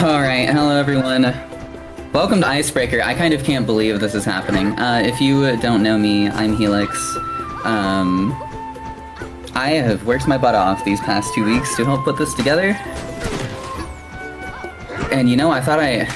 Alright, hello everyone. Welcome to ICEBreaker. I kind of can't believe this is happening. If you don't know me, I'm Helix. I have worked my butt off these past 2 weeks to help put this together. And you know, I thought I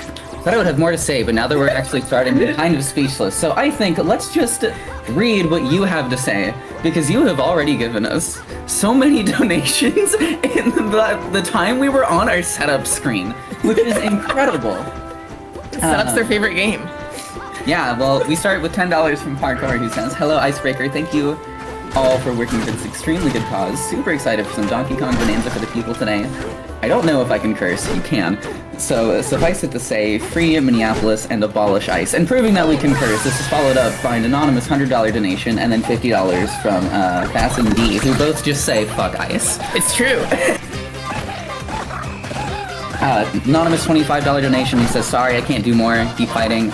would have more to say, but now that we're actually starting, I'm kind of speechless. So I think let's just read what you have to say, because you have already given us so many donations in the time we were on our setup screen, which is incredible. Setup's their favorite game. Yeah, well, we start with $10 from Parkour, who says, "Hello, ICEBreaker. Thank you all for working for this extremely good cause. Super excited for some Donkey Kong Bananza for the people today. I don't know if I can curse. You can. So suffice it to say, free Minneapolis and abolish ICE." And proving that we can curse, this is followed up by an anonymous $100 donation and then $50 from Bass and D, who both just say, "Fuck ICE." It's true. Anonymous $25 donation, he says, "Sorry, I can't do more. Keep fighting."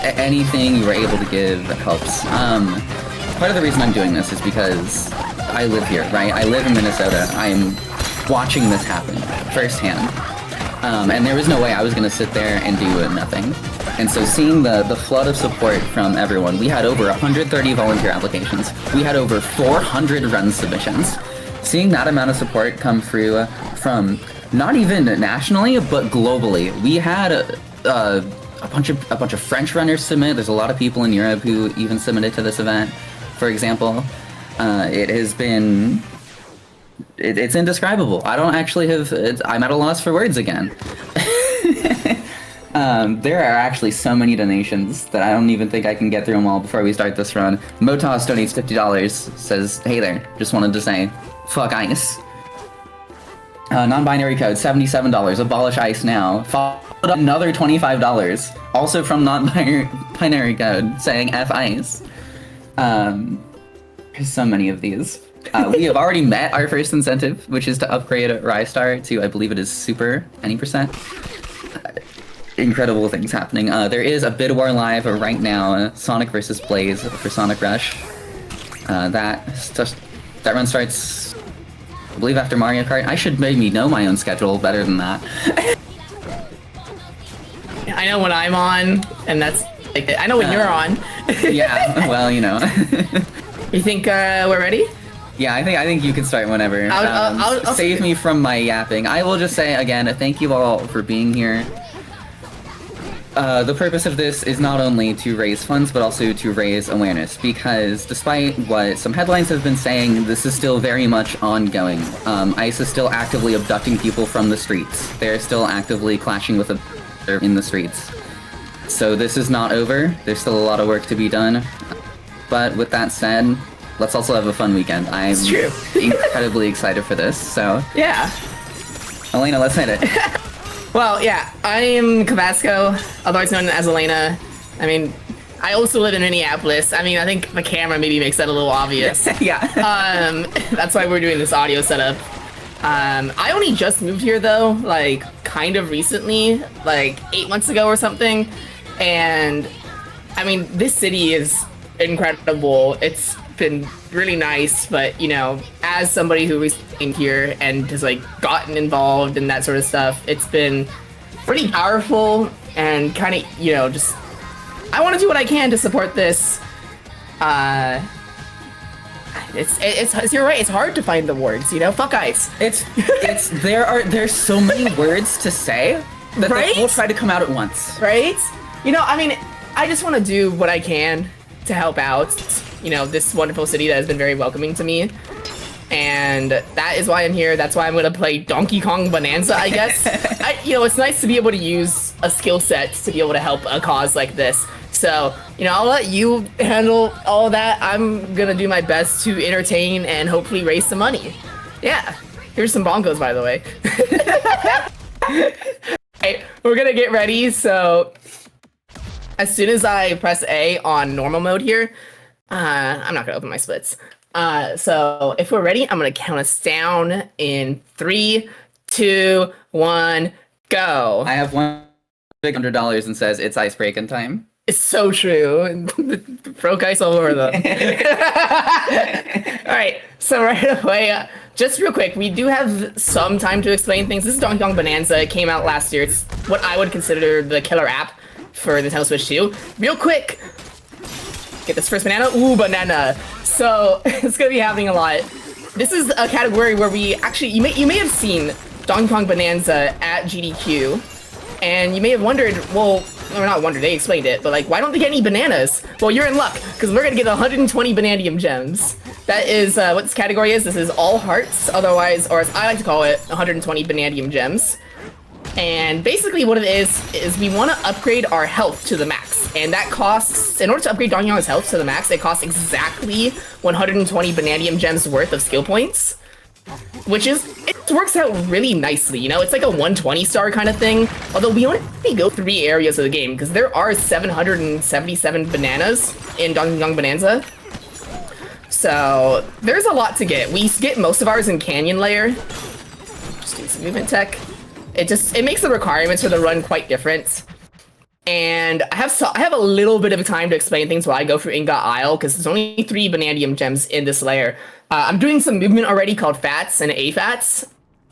Anything you were able to give helps. Part of the reason I'm doing this is because I live here, right? I live in Minnesota. I'm watching this happen firsthand. And there was no way I was going to sit there and do nothing. And so seeing the flood of support from everyone, we had over 130 volunteer applications. We had over 400 run submissions. Seeing that amount of support come through from not even nationally, but globally. We had a bunch of French runners submit. There's a lot of people in Europe who even submitted to this event, for example. It has been... It's indescribable. I don't actually have... I'm at a loss for words again. There are actually so many donations that I don't even think I can get through them all before we start this run. Motos donates $50, says, "Hey there, just wanted to say, fuck ICE." Non-binary code, $77, abolish ICE now. Followed up another $25, also from non-binary code, saying F ICE. There's so many of these. We have already met our first incentive, which is to upgrade Rystar to, I believe it is Super, any percent. Incredible things happening. There is a bid war live right now, Sonic versus Blaze for Sonic Rush. That run starts, I believe, after Mario Kart. I should maybe know my own schedule better than that. I know when I'm on, and that's like, I know when you're on. Yeah, well, you know. You think we're ready? Yeah, I think you can start whenever. I'll save me from my yapping. I will just say again, thank you all for being here. The purpose of this is not only to raise funds, but also to raise awareness, because despite what some headlines have been saying, this is still very much ongoing. ICE is still actively abducting people from the streets. They're still actively clashing with in the streets. So this is not over. There's still a lot of work to be done. But with that said, let's also have a fun weekend. I'm incredibly excited for this, so... Yeah. Elena, let's hit it. Well, yeah, I am Cabasco, otherwise known as Elena. I mean, I also live in Minneapolis. I mean, I think the camera maybe makes that a little obvious. Yeah. That's why we're doing this audio setup. I only just moved here though, like kind of recently, like 8 months ago or something. And I mean, this city is incredible. It's been really nice, but you know, as somebody who recently came here and has like gotten involved in that sort of stuff, it's been pretty powerful and kind of, you know, just I want to do what I can to support this. It's you're right, it's hard to find the words, you know. Fuck ICE. There's so many words to say that right? They all try to come out at once. Right? You know, I mean, I just want to do what I can to help out, you know, this wonderful city that has been very welcoming to me. And that is why I'm here. That's why I'm going to play Donkey Kong Bananza, I guess. You know, it's nice to be able to use a skill set to be able to help a cause like this. So, you know, I'll let you handle all of that. I'm going to do my best to entertain and hopefully raise some money. Yeah. Here's some bongos, by the way. Okay, we're going to get ready. So as soon as I press A on normal mode here, I'm not gonna open my splits. So if we're ready, I'm gonna count us down in 3, 2, 1, go. I have one big $100 and says it's ICEBreaking time. It's so true. Broke ice all over them. All right, so right away, just real quick, we do have some time to explain things. This is Donkey Kong Bananza. It came out last year. It's what I would consider the killer app for the Nintendo Switch 2. Real quick, get this first banana. Ooh, banana. So it's gonna be happening a lot. This is a category where we actually, you may have seen Donkey Kong Bananza at GDQ, and you may have wondered, well, or not wondered, they explained it, but like, why don't they get any bananas? Well, you're in luck, because we're gonna get 120 Banandium gems. That is what this category is. This is all hearts, otherwise, or as I like to call it, 120 Banandium gems. And basically what it is we want to upgrade our health to the max. And that costs, in order to upgrade Donkey Kong's health to the max, it costs exactly 120 Banandium gems worth of skill points. Which is, it works out really nicely, you know? It's like a 120 star kind of thing. Although we only go 3 areas of the game, because there are 777 bananas in Donkey Kong Bananza. So, there's a lot to get. We get most of ours in Canyon Layer. Just do some movement tech. It makes the requirements for the run quite different. And I have a little bit of time to explain things while I go through Ingot Isle, because there's only 3 Banandium gems in this layer. I'm doing some movement already called FATS and AFATS,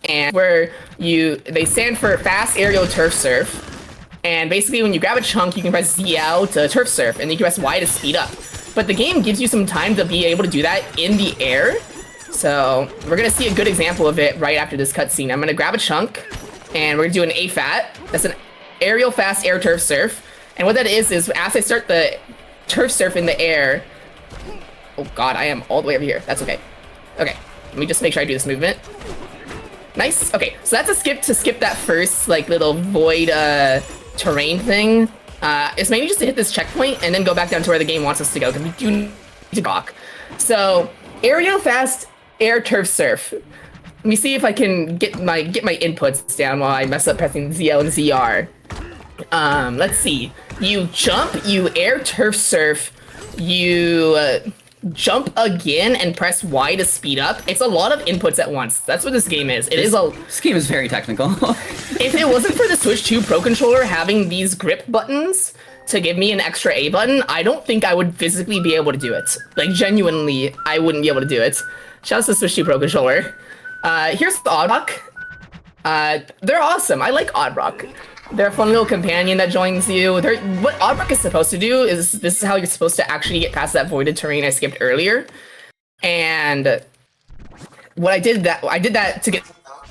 and where they stand for Fast Aerial Turf Surf. And basically when you grab a chunk, you can press ZL to Turf Surf, and then you can press Y to speed up. But the game gives you some time to be able to do that in the air. So we're gonna see a good example of it right after this cutscene. I'm gonna grab a chunk, and we're gonna do an AFAT. That's an Aerial Fast Air Turf Surf. And what that is as I start the turf surf in the air. Oh god, I am all the way over here. That's okay. Okay, let me just make sure I do this movement. Nice. Okay, so that's a skip to skip that first like little void terrain thing. It's mainly just to hit this checkpoint and then go back down to where the game wants us to go, because we do need to gawk. So Aerial Fast Air Turf Surf. Let me see if I can get my inputs down while I mess up pressing ZL and ZR. Let's see. You jump, you air turf surf, you jump again and press Y to speed up. It's a lot of inputs at once. That's what this game is. This game is very technical. If it wasn't for the Switch 2 Pro Controller having these grip buttons to give me an extra A button, I don't think I would physically be able to do it. Like, genuinely, I wouldn't be able to do it. Shout out to the Switch 2 Pro Controller. Here's the Oddrock. They're awesome. I like Oddrock. They're a fun little companion that joins you. What Oddrock is supposed to do is, this is how you're supposed to actually get past that voided terrain I skipped earlier. And what I did that to get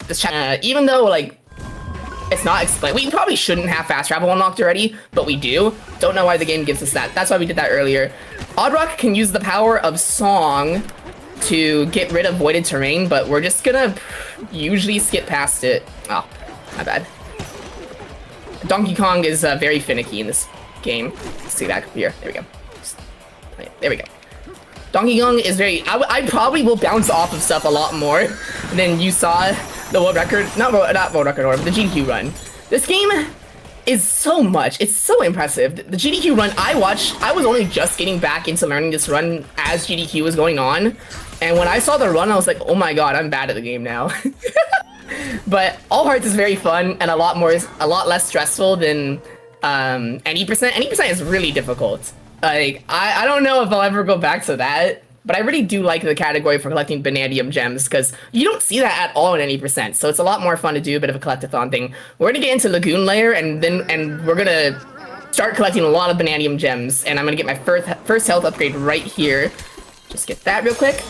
this even though, like, it's not explained. We probably shouldn't have fast travel unlocked already, but we do. Don't know why the game gives us that. That's why we did that earlier. Oddrock can use the power of Song to get rid of voided terrain, but we're just gonna usually skip past it. Oh, my bad. Donkey Kong is very finicky in this game. Let's see that here. There we go. There we go. Donkey Kong is very... I probably will bounce off of stuff a lot more than you saw the world record... Not world record order, but the GDQ run. This game is so much. It's so impressive. The GDQ run I watched, I was only just getting back into learning this run as GDQ was going on. And when I saw the run, I was like, oh my god, I'm bad at the game now. But All Hearts is very fun and a lot less stressful than Any Percent. Any Percent is really difficult. Like, I don't know if I'll ever go back to that, but I really do like the category for collecting Banandium gems, because you don't see that at all in Any Percent, so it's a lot more fun to do, a bit of a collectathon thing. We're gonna get into Lagoon Layer, and we're gonna start collecting a lot of Banandium gems, and I'm gonna get my first health upgrade right here. Just get that real quick.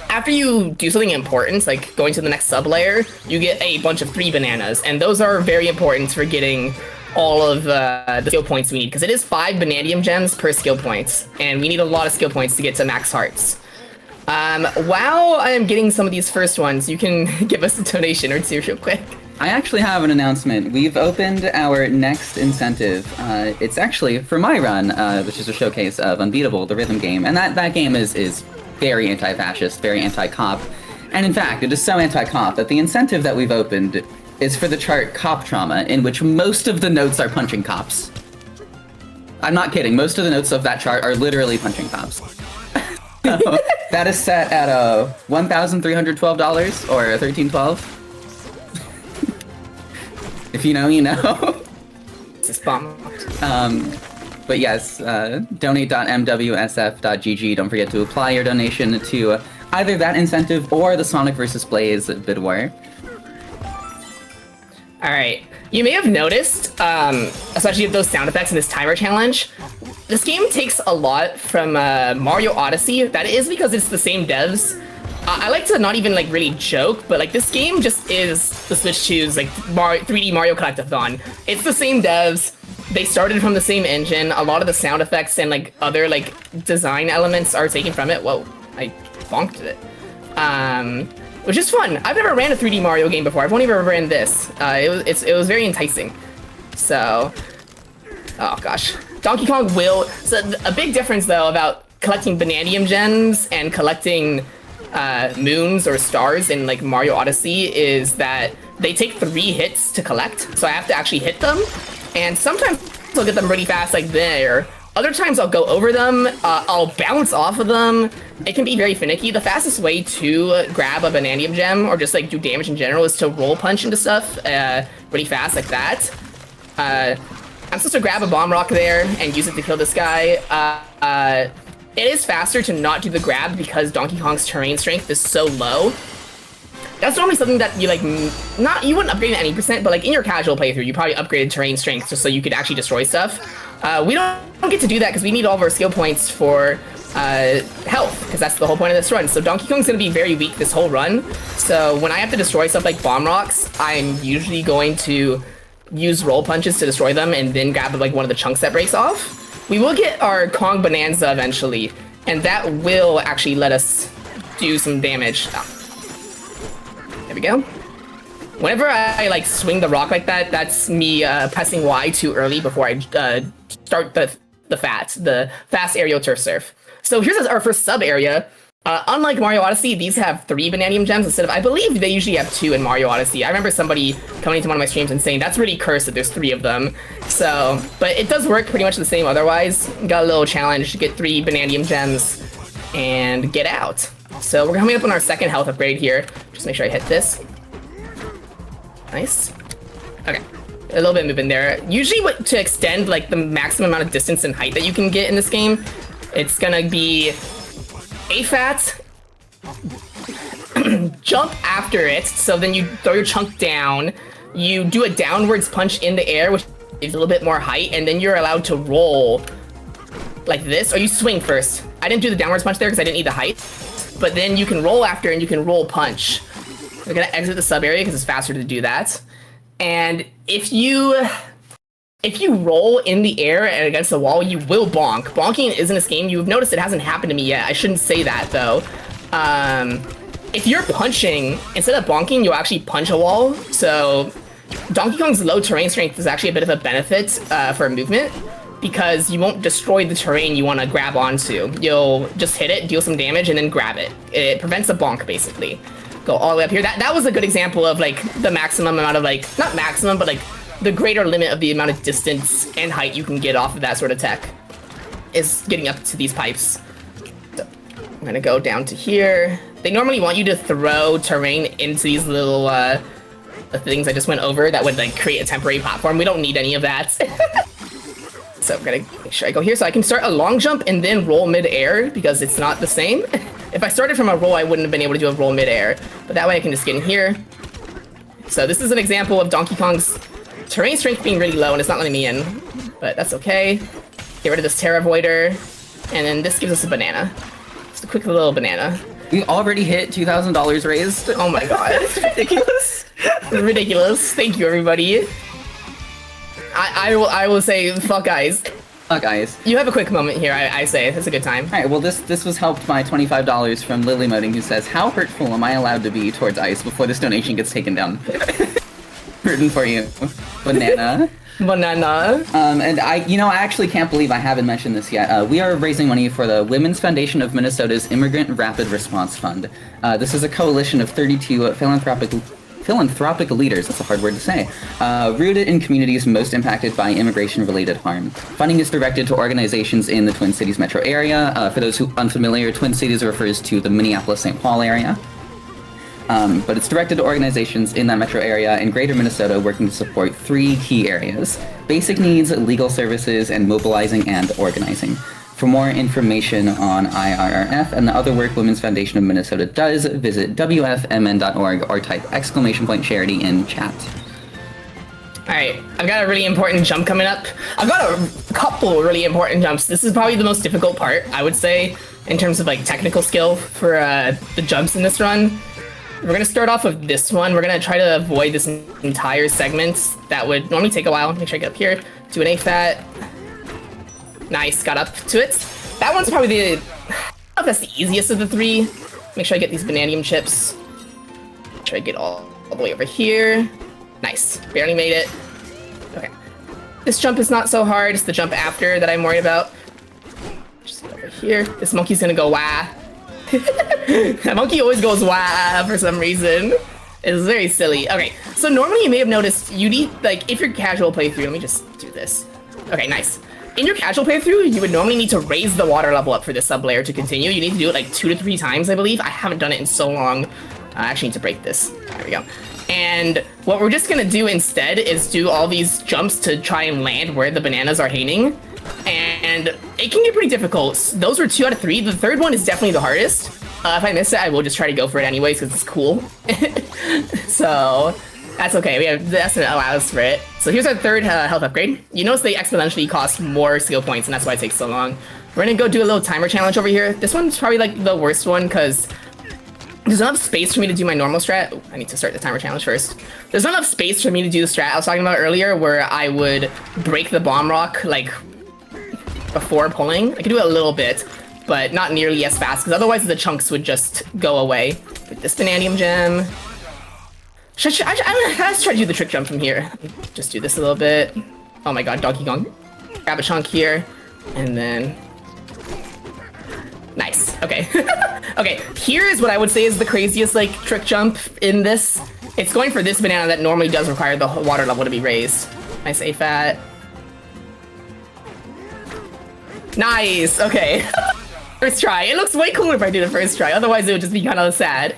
After you do something important, like going to the next sub-layer, you get a bunch of 3 bananas, and those are very important for getting all of the skill points we need, because it is 5 Banandium gems per skill point, and we need a lot of skill points to get to max hearts. While I am getting some of these first ones, you can give us a donation or 2 real quick. I actually have an announcement. We've opened our next incentive. It's actually for my run, which is a showcase of Unbeatable, the rhythm game, and that game is very anti-fascist, very anti-cop, and in fact, it is so anti-cop that the incentive that we've opened is for the chart Cop Trauma, in which most of the notes are punching cops. I'm not kidding, most of the notes of that chart are literally punching cops. So, that is set at $1,312 or $1,312. If you know, you know. It's a spam. But yes, donate.mwsf.gg. Don't forget to apply your donation to either that incentive or the Sonic vs. Blaze bid war. All right. You may have noticed, especially with those sound effects in this timer challenge, this game takes a lot from Mario Odyssey. That is because it's the same devs. I like to not even like really joke, but like this game just is the Switch 2's like 3D Mario Collectathon. It's the same devs. They started from the same engine. A lot of the sound effects and like other like design elements are taken from it. Whoa, I bonked it. Which is fun. I've never ran a 3D Mario game before. I've only ever ran this. It was very enticing. So, oh gosh, Donkey Kong will. So a big difference though about collecting Banandium gems and collecting moons or stars in like Mario Odyssey is that they take 3 hits to collect. So I have to actually hit them, and sometimes I'll get them really fast like there. Other times I'll go over them, I'll bounce off of them. It can be very finicky. The fastest way to grab a Banandium gem or just like do damage in general is to roll punch into stuff really fast like that. I'm supposed to grab a bomb rock there and use it to kill this guy. It is faster to not do the grab because Donkey Kong's terrain strength is so low. That's normally something that you like, you wouldn't upgrade it any percent, but like in your casual playthrough, you probably upgraded terrain strength just so you could actually destroy stuff. We don't get to do that because we need all of our skill points for health, because that's the whole point of this run. So Donkey Kong's gonna be very weak this whole run. So when I have to destroy stuff like bomb rocks, I'm usually going to use roll punches to destroy them and then grab like one of the chunks that breaks off. We will get our Kong Bananza eventually, and that will actually let us do some damage. There we go. Whenever I like swing the rock like that, that's me pressing Y too early before I start the fast aerial turf surf. So here's our first sub area. Unlike Mario Odyssey, these have 3 Banandium gems instead of, I believe they usually have 2 in Mario Odyssey. I remember somebody coming into one of my streams and saying that's really cursed that there's 3 of them. So, but it does work pretty much the same otherwise. Got a little challenge to get 3 Banandium gems and get out. So we're coming up on our second health upgrade here. Just make sure I hit this. Nice. Okay. A little bit of movement there. Usually to extend like the maximum amount of distance and height that you can get in this game, it's gonna be AFAT, jump after it, so then you throw your chunk down, you do a downwards punch in the air, which gives a little bit more height, and then you're allowed to roll like this, or you swing first. I didn't do the downwards punch there because I didn't need the height, but then you can roll after and you can roll punch. We're gonna exit the sub area because it's faster to do that. And if you roll in the air and against the wall, you will bonk. Bonking is in this game. You've noticed it hasn't happened to me yet. I shouldn't say that, though. If you're punching, instead of bonking, you'll actually punch a wall. So Donkey Kong's low terrain strength is actually a bit of a benefit for movement, because you won't destroy the terrain you want to grab onto. You'll just hit it, deal some damage, and then grab it. It prevents a bonk, basically. Go all the way up here. That was a good example of, like, the maximum amount of, like, not maximum, but, like, the greater limit of the amount of distance and height you can get off of that sort of tech is getting up to these pipes. So I'm gonna go down to here. They normally want you to throw terrain into these little the things I just went over that would like create a temporary platform. We don't need any of that. So I'm gonna make sure I go here so I can start a long jump and then roll mid-air, because it's not the same. If I started from a roll, I wouldn't have been able to do a roll mid-air, but that way I can just get in here. So this is an example of Donkey Kong's terrain strength being really low, and it's not letting me in, but that's okay. Get rid of this Terra Voider, and then this gives us a banana. Just a quick little banana. We already hit $2,000 raised. Oh my god, it's ridiculous. Ridiculous. Thank you, everybody. I will say, fuck guys. Fuck guys. You have a quick moment here, I say. It's a good time. Alright, well this was helped by $25 from Lily Moding, who says, how hurtful am I allowed to be towards Ice before this donation gets taken down? Rooting for you. Banana. Banana. And I actually can't believe I haven't mentioned this yet. We are raising money for the Women's Foundation of Minnesota's Immigrant Rapid Response Fund. This is a coalition of 32 philanthropic leaders, that's a hard word to say, rooted in communities most impacted by immigration-related harm. Funding is directed to organizations in the Twin Cities metro area. For those who are unfamiliar, Twin Cities refers to the Minneapolis-St. Paul area. But it's directed to organizations in that metro area in greater Minnesota working to support 3 key areas: basic needs, legal services, and mobilizing and organizing. For more information on IRRF and the other work Women's Foundation of Minnesota does, visit wfmn.org or type !charity in chat. Alright, I've got a really important jump coming up. I've got a couple really important jumps. This is probably the most difficult part, I would say, in terms of like technical skill for the jumps in this run. We're gonna start off with this one. We're gonna try to avoid this entire segment that would normally take a while. Make sure I get up here, do an A-fat. Nice, got up to it. That one's probably the, I don't know if that's the easiest of the three. Make sure I get these Banandium chips. Make sure I get all the way over here. Nice, barely made it. Okay. This jump is not so hard, it's the jump after that I'm worried about. Just over here. This monkey's gonna go wah. That monkey always goes wah for some reason. It's very silly. Okay, so normally you may have noticed you need, like, if you're casual playthrough, let me just do this. Okay, nice. In your casual playthrough, you would normally need to raise the water level up for this sub-layer to continue. You need to do it like 2 to 3 times, I believe. I haven't done it in so long. I actually need to break this. There we go. And what we're just gonna do instead is do all these jumps to try and land where the bananas are hanging. And it can get pretty difficult. Those were 2 out of 3. The third one is definitely the hardest. If I miss it, I will just try to go for it anyways because it's cool. So that's okay. We have this that allows for it. So here's our third health upgrade. You notice they exponentially cost more skill points, and that's why it takes so long. We're gonna go do a little timer challenge over here. This one's probably like the worst one because there's not enough space for me to do my normal strat. Ooh, I need to start the timer challenge first. There's not enough space for me to do the strat I was talking about earlier where I would break the bomb rock like before pulling. I could do it a little bit, but not nearly as fast because otherwise the chunks would just go away. With this Banandium gem. Let's try to do the trick jump from here. Just do this a little bit. Oh my god, Donkey Kong. Grab a chunk here, and then... Nice, okay. Okay, here is what I would say is the craziest, like, trick jump in this. It's going for this banana that normally does require the water level to be raised. Nice A-fat. Nice, okay. First try. It looks way cooler if I do the first try, otherwise it would just be kind of sad.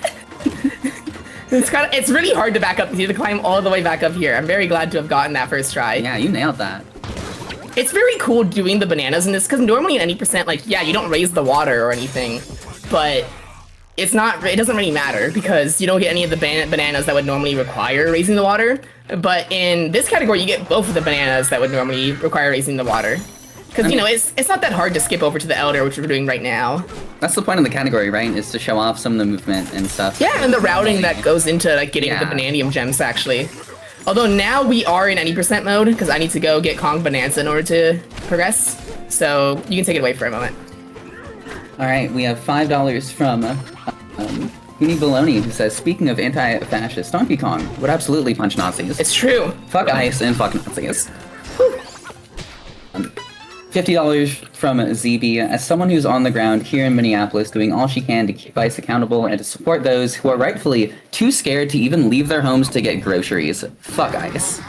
It's really hard to back up. You have to climb all the way back up here. I'm very glad to have gotten that first try. Yeah, you nailed that. It's very cool doing the bananas in this, because normally in any percent, like, yeah, you don't raise the water or anything, but it doesn't really matter, because you don't get any of the bananas that would normally require raising the water, but in this category, you get both of the bananas that would normally require raising the water. Because, you know, it's not that hard to skip over to the Elder, which we're doing right now. That's the point of the category, right? Is to show off some of the movement and stuff. Yeah, and the routing that goes into, like, getting the Banandium gems, actually. Although now we are in 90% mode, because I need to go get Kong Bananza in order to progress. So you can take it away for a moment. Alright, we have $5 from Uni Baloney, who says, speaking of anti-fascist, Donkey Kong would absolutely punch Nazis. It's true. Fuck ICE and fuck Nazis. $50 from ZB. As someone who's on the ground here in Minneapolis doing all she can to keep ICE accountable and to support those who are rightfully too scared to even leave their homes to get groceries. Fuck ICE.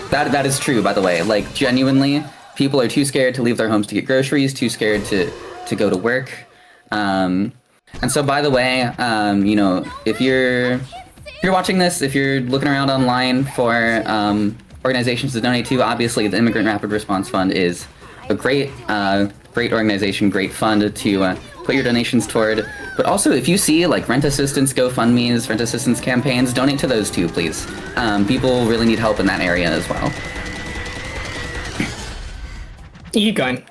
That is true, by the way. Like, genuinely, people are too scared to leave their homes to get groceries, too scared to go to work. And so, by the way, you know, if you're watching this, if you're looking around online for organizations to donate to, obviously the Immigrant Rapid Response Fund is a great organization, great fund to put your donations toward. But also, if you see like rent assistance GoFundMes, rent assistance campaigns, donate to those too, please. People really need help in that area as well. Keep going.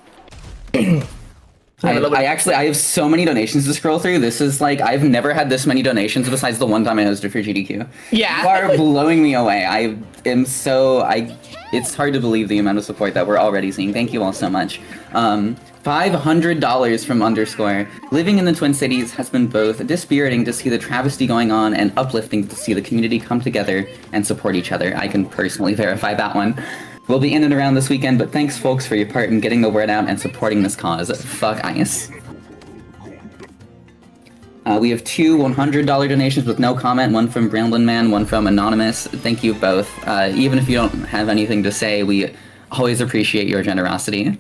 I have so many donations to scroll through. This is like, I've never had this many donations besides the one time I hosted for GDQ. Yeah. You are blowing me away. It's hard to believe the amount of support that we're already seeing. Thank you all so much. $500 from underscore. Living in the Twin Cities has been both dispiriting to see the travesty going on and uplifting to see the community come together and support each other. I can personally verify that one. We'll be in and around this weekend, but thanks, folks, for your part in getting the word out and supporting this cause. Fuck ICE. We have 2 $100 donations with no comment, one from Brandlin Man, one from Anonymous. Thank you both. Even if you don't have anything to say, we always appreciate your generosity.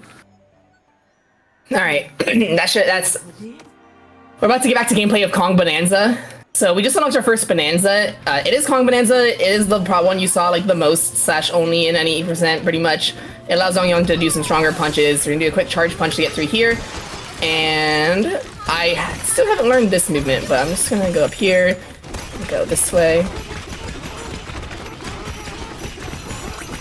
Alright, that's... We're about to get back to gameplay of Kong Bananza. So we just unlocked our first Bananza. It is Kong Bananza. It is the one you saw like the most / only in any percent pretty much. It allows Zongyong to do some stronger punches. We're gonna do a quick charge punch to get through here. And I still haven't learned this movement, but I'm just gonna go up here, go this way.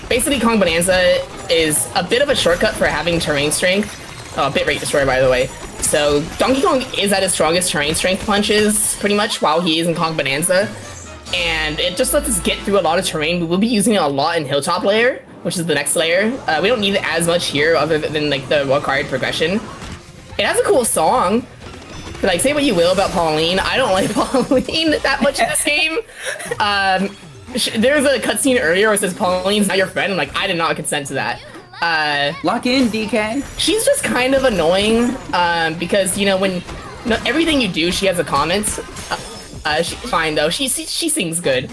Basically, Kong Bananza is a bit of a shortcut for having terrain strength. Oh, bit rate destroyer, by the way. So Donkey Kong is at his strongest terrain strength punches, pretty much, while he is in Kong Bananza. And it just lets us get through a lot of terrain. We will be using it a lot in Hilltop layer, which is the next layer. We don't need it as much here, other than like the required progression. It has a cool song. Like, say what you will about Pauline, I don't like Pauline that much in this game. There's a cutscene earlier where it says Pauline's not your friend. I'm like, I did not consent to that. Lock in, DK. She's just kind of annoying, because, you know, when everything you do, she has a comment. She's fine, though. She sings good.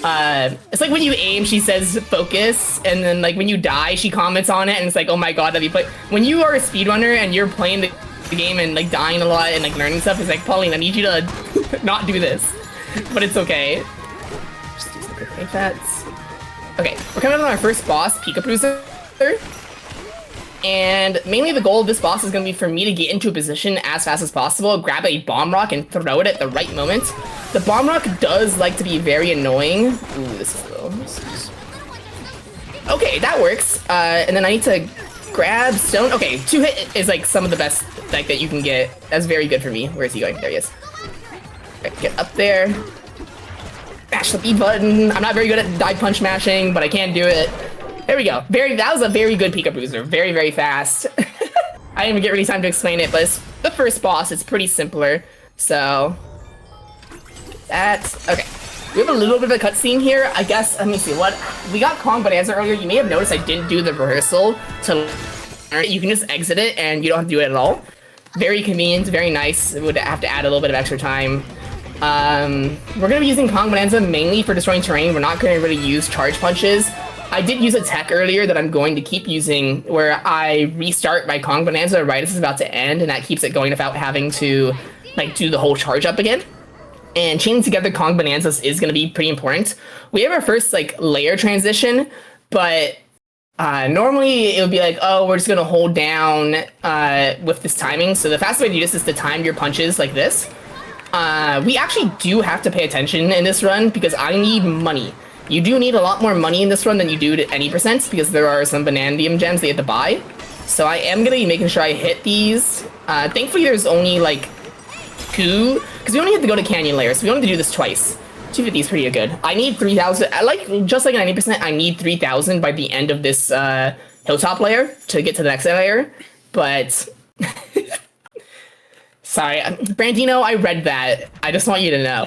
It's like when you aim, she says focus, and then like when you die, she comments on it, and it's like, oh my god, that you play. When you are a speedrunner and you're playing the game and like dying a lot and like learning stuff, it's like, Pauline, I need you to not do this. But it's okay. Just do some quick like that. Okay, we're coming up on our first boss, Pika Bruiser. And mainly the goal of this boss is going to be for me to get into a position as fast as possible, grab a bomb rock and throw it at the right moment. The bomb rock does like to be very annoying. Ooh, this is low. Okay, that works. And then I need to grab stone. Okay, 2-hit is like some of the best like that you can get. That's very good for me. Where is he going? There he is. Right, get up there. Mash the B button. I'm not very good at dive punch mashing, but I can do it. There we go. That was a very good Pika Bruiser. Very, very fast. I didn't even get really time to explain it, but it's the first boss. It's pretty simpler. So that's okay. We have a little bit of a cutscene here. I guess, let me see what we got. Kong Bananza earlier. You may have noticed I didn't do the rehearsal to learn it. You can just exit it and you don't have to do it at all. Very convenient, very nice. It would have to add a little bit of extra time. We're gonna be using Kong Bananza mainly for destroying terrain. We're not gonna really use charge punches. I did use a tech earlier that I'm going to keep using where I restart my Kong Bananza right as it's about to end, and that keeps it going without having to like do the whole charge up again. And chaining together Kong Bananzas is going to be pretty important. We have our first like layer transition, but normally it would be like, oh, we're just going to hold down with this timing. So the fastest way to do this is to time your punches like this. We actually do have to pay attention in this run because I need money. You do need a lot more money in this run than you do to any percent because there are some Banandium gems that you have to buy. So I am going to be making sure I hit these. Thankfully, there's only like 2, because we only have to go to Canyon Layer, so we only have to do this twice. 250 is pretty good. I need 3,000. Just like 90%, I need 3,000 by the end of this Hilltop layer to get to the next layer. But sorry, Brandino, I read that. I just want you to know.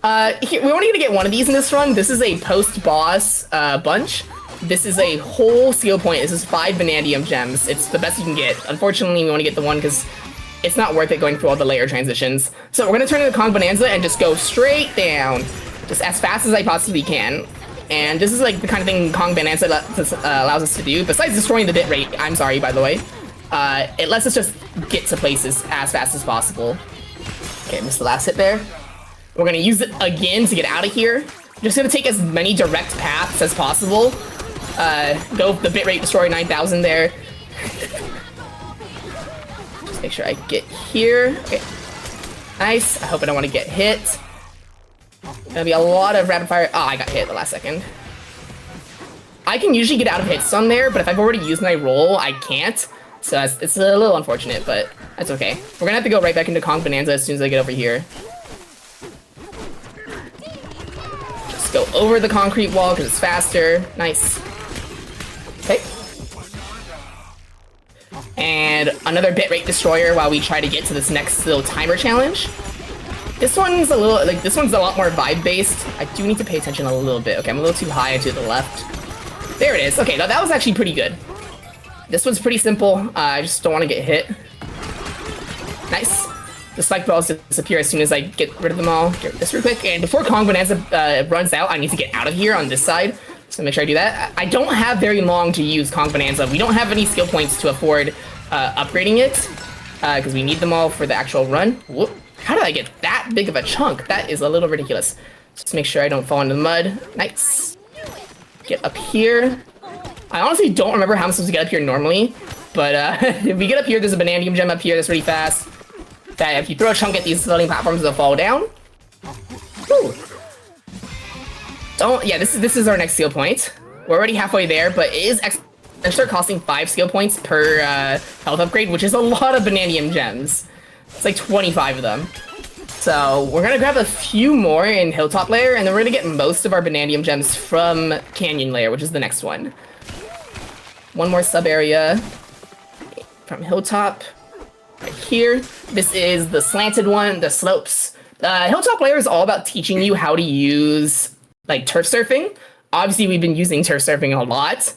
We're only gonna get one of these in this run. This is a post-boss bunch. This is a whole skill point. This is 5 Banandium gems. It's the best you can get. Unfortunately, we only get the one because it's not worth it going through all the layer transitions. So we're gonna turn into Kong Bananza and just go straight down, just as fast as I possibly can. And this is like the kind of thing Kong Bananza allows us to do. Besides destroying the bit rate, I'm sorry, by the way, it lets us just get to places as fast as possible. Okay, missed the last hit there. We're gonna use it again to get out of here. Just gonna take as many direct paths as possible. Go the bitrate destroy 9,000 there. Just make sure I get here. Okay, nice. I hope I don't want to get hit. Gonna be a lot of rapid fire. Oh, I got hit at the last second. I can usually get out of hits on there, but if I've already used my roll, I can't. So it's a little unfortunate, but that's okay. We're gonna have to go right back into Kong Bananza as soon as I get over here. Just go over the concrete wall because it's faster. Nice. Okay. And another bitrate destroyer while we try to get to this next little timer challenge. This one's a little, like, this one's a lot more vibe-based. I do need to pay attention a little bit. Okay, I'm a little too high to the left. There it is. Okay, that was actually pretty good. This one's pretty simple. I just don't want to get hit. Nice. The spike balls disappear as soon as I get rid of them all. Get this real quick. And before Kong Bananza runs out, I need to get out of here on this side. So make sure I do that. I don't have very long to use Kong Bananza. We don't have any skill points to afford upgrading it. Because we need them all for the actual run. Whoop. How did I get that big of a chunk? That is a little ridiculous. Just make sure I don't fall into the mud. Nice. get up here. I honestly don't remember how I'm supposed to get up here normally, but if we get up here, there's a Banandium gem up here that's really fast. That if you throw a chunk at these floating platforms, they'll fall down. Ooh. Don't, yeah, this is our next skill point. We're already halfway there, but it is extra costing 5 skill points per health upgrade, which is a lot of Banandium gems. It's like 25 of them. So we're gonna grab a few more in Hilltop Layer, and then we're gonna get most of our Banandium gems from Canyon Layer, which is the next one. One more sub area from Hilltop, right here. This is the slanted one, the slopes. Hilltop Layer is all about teaching you how to use like turf surfing. Obviously, we've been using turf surfing a lot.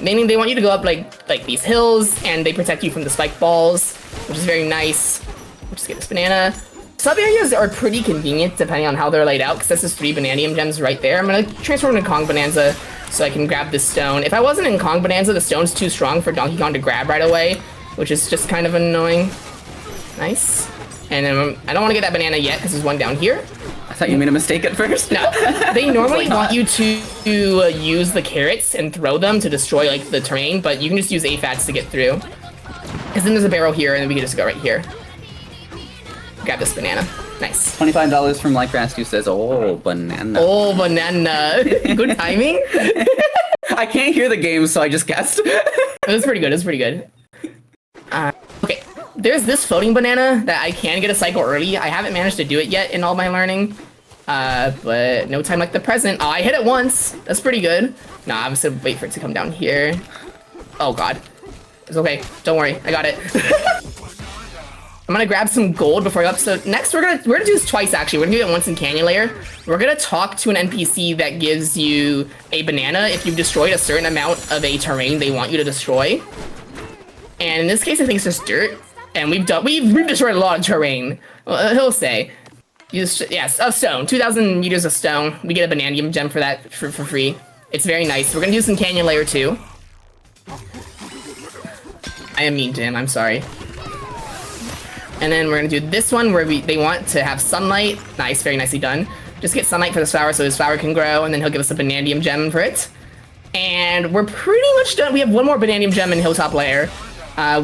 Meaning they want you to go up like these hills, and they protect you from the spike balls, which is very nice. We'll just get this banana. Sub areas are pretty convenient depending on how they're laid out, because this is 3 Banandium gems right there. I'm gonna transform into Kong Bananza so I can grab this stone. If I wasn't in Kong Bananza, the stone's too strong for Donkey Kong to grab right away, which is just kind of annoying. Nice. And then I don't want to get that banana yet because there's one down here. I thought you made a mistake at first. No, they normally want you to use the carrots and throw them to destroy like the terrain, but you can just use AFATs to get through. Because then there's a barrel here, and then we can just go right here. Grab this banana. Nice. $25 from Lightgrass, who says, "Oh, banana." Oh, banana. Good timing. I can't hear the game, so I just guessed. It was pretty good. It was pretty good. Okay. There's this floating banana that I can get a cycle early. I haven't managed to do it yet in all my learning. But no time like the present. Oh, I hit it once. That's pretty good. Nah, I'm just gonna wait for it to come down here. Oh, God. It's okay. Don't worry. I got it. I'm gonna grab some gold before I go up. So next, we're gonna do this twice, actually. We're gonna do it once in Canyon Layer. We're gonna talk to an NPC that gives you a banana if you've destroyed a certain amount of a terrain they want you to destroy. And in this case, I think it's just dirt. And we've destroyed a lot of terrain. Well, he'll say, yes, a stone, 2,000 meters of stone. We get a Banandium gem for that for free. It's very nice. We're gonna do some Canyon Layer too. I am mean to him. I'm sorry. And then we're gonna do this one where they want to have sunlight. Nice, very nicely done. Just get sunlight for this flower so this flower can grow, and then he'll give us a Banandium gem for it. And we're pretty much done. We have one more Banandium gem in Hilltop Layer.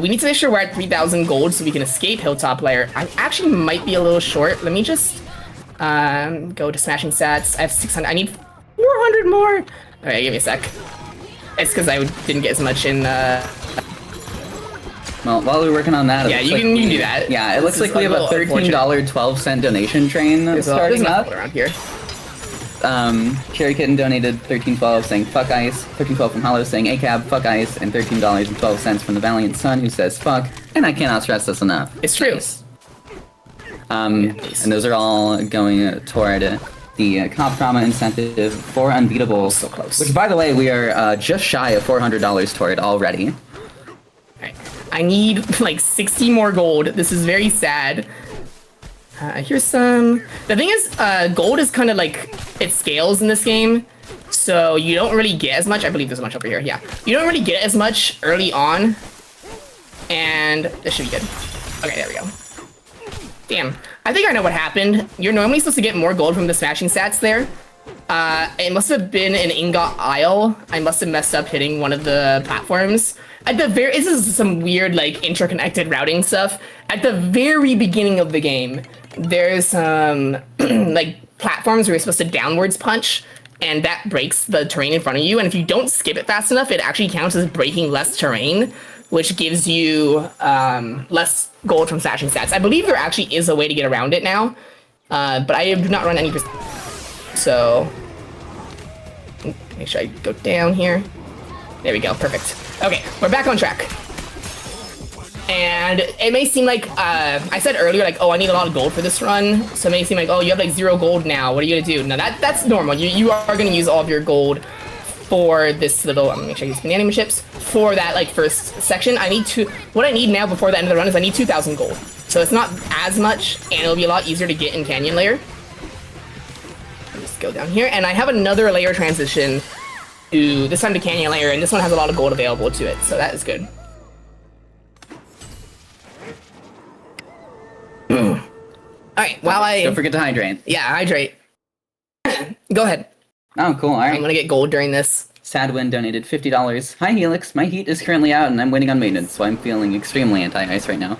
We need to make sure we're at 3,000 gold so we can escape Hilltop Layer. I actually might be a little short. Let me just go to Smashing Stats. I have 600. I need 400 more. Okay, give me a sec. It's because I didn't get as much in. Well, while we're working on that, yeah, you can do that. Yeah, it looks like we have a $13.12 donation train starting up around here. Cherry Kitten donated $13.12 saying fuck ice, $13.12 from Hollow saying ACAB, fuck ice, and $13.12 from the Valiant Sun who says fuck, and I cannot stress this enough. It's true. Nice. And those are all going toward the comp trauma incentive for Unbeatable. So close. Which, by the way, we are just shy of $400 toward already. Alright. I need like 60 more gold. This is very sad. Here's some. The thing is, gold is kind of like, it scales in this game, so you don't really get as much. I believe there's a bunch over here. Yeah, you don't really get as much early on, and this should be good. Okay, there we go. Damn, I think I know what happened. You're normally supposed to get more gold from the smashing stats there. It must have been an ingot isle. I must have messed up hitting one of the platforms. At the very, this is some weird like interconnected routing stuff. At the very beginning of the game, there's like platforms where you're supposed to downwards punch, and that breaks the terrain in front of you. And if you don't skip it fast enough, it actually counts as breaking less terrain, which gives you less gold from slashing stats. I believe there actually is a way to get around it now, but I do not run any. So make sure I go down here. There we go, perfect. Okay, we're back on track. And it may seem like, I said earlier, like, oh, I need a lot of gold for this run. So it may seem like, oh, you have like 0 gold now. What are you gonna do? No, that's normal. You are gonna use all of your gold for this little, I'm gonna make sure I use Banandium chips, for that like first section. What I need now before the end of the run is I need 2,000 gold. So it's not as much, and it'll be a lot easier to get in Canyon Layer. I'll just go down here, and I have another layer transition to, this time to Canyon Layer, and this one has a lot of gold available to it, so that is good. Alright, while Don't forget to hydrate. Yeah, hydrate. Go ahead. Oh, cool. All I'm right. gonna get gold during this. Sadwin donated $50. Hi, Helix. My heat is currently out, and I'm waiting on maintenance, so I'm feeling extremely anti-ice right now.